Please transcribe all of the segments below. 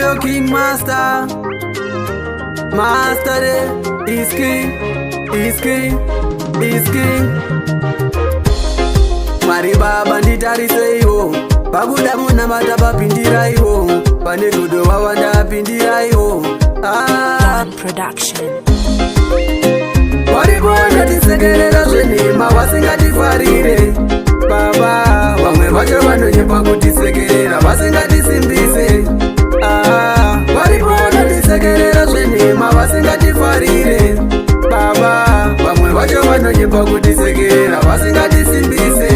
Hello King Master, Master is king, is king, is king. Mwari Baba nditariseiwo, pabuda muna matapapindiraiwo, pane godo wawanda apindiraiwo. Production. Waribona tisekerera zvenhema vasingatifarire Baba, vamwe vacho vanonyepa kutisekerera vasingatisimbise. Waribona tisekerera zvenhema vasingatifarire Baba, vamwe vacho vanonyepa kutisekerera vasingatisimbise.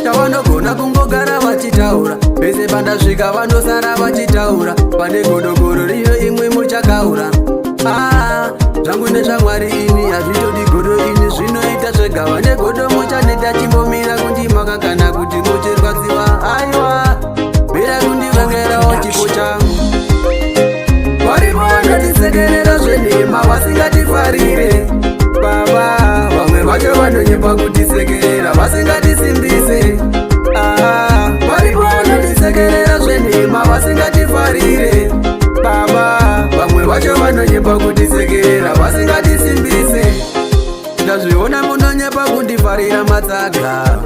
Tavanogona kungogara vachitaura, vese pandasvika vanosara vachitaura, pane godogoro rino imwe muchakaura. Zvangu nezvamwari ini hazvitodi godo ini zvinoita zvegava negodo muchaneta chimbomira kundimaka kana kuti muchirwadziwa. Aiwa bera kundivangerawo chipo changu. Waribona tisekerera zvenhema vasingatifarire Baba, vamwe vacho vanonyepa kutisekerera vasingatisimbise. Waribona tisekerera zvenhema vasingatifarire Baba, vamwe vacho vanonyepa kutisekerera vasingatisimbise. Ndazviona munonyepa kundifarira matsaga,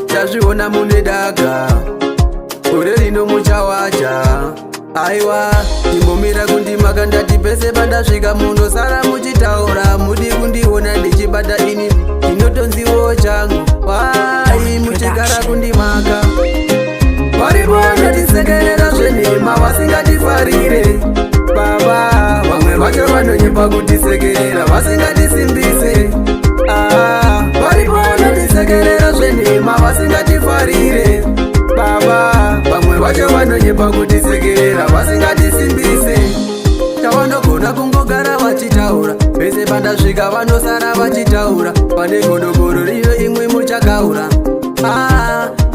ndazviona mune daga, gore rino muchawacha. Aiwa imbomira kundimaka ndati pese pandasvika munosara muchitaura, mudi kundiona ndichibata ini ndinotonziwo changu. Wai muchigara kundimaka. Waribona tisekerera zvenhema vasingatifarire Baba, vamwe vacho vanonyepa kutisekerera vasingatisimbise. Waribona tisekerera zvenhema vasingatifarire Baba, vamwe vacho vanonyepa kutisekerera vasingatisimbise. Tavanogona kungogara vachitaura, vese pandasvika vanosara vachitaura, pane godogoro rino imwe muchakaura.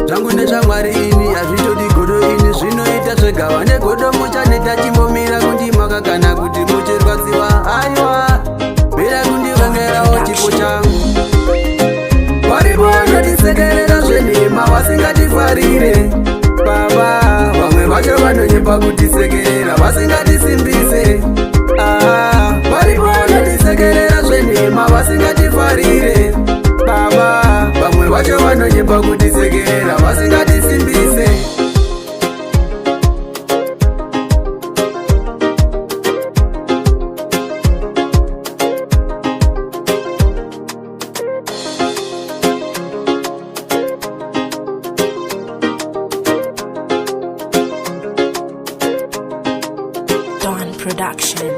Zvangu nezvamwari ini hazvitodi godo ini zvinoita zvegava negodo muchaneta chimbomira kundimaka kana kuti muchirwadziwa. Aiwa bera kundivangerawo chipo changu. Waribona tisekerera zvenhema vasingatifarire Baba, vamwe vacho vanonyepa kutisekerera vasingatisimbise. Waribona tisekerera zvenhema vasingatifarire Baba, vamwe vacho vanonyepa kutisekerera vasingatisimbise. Production.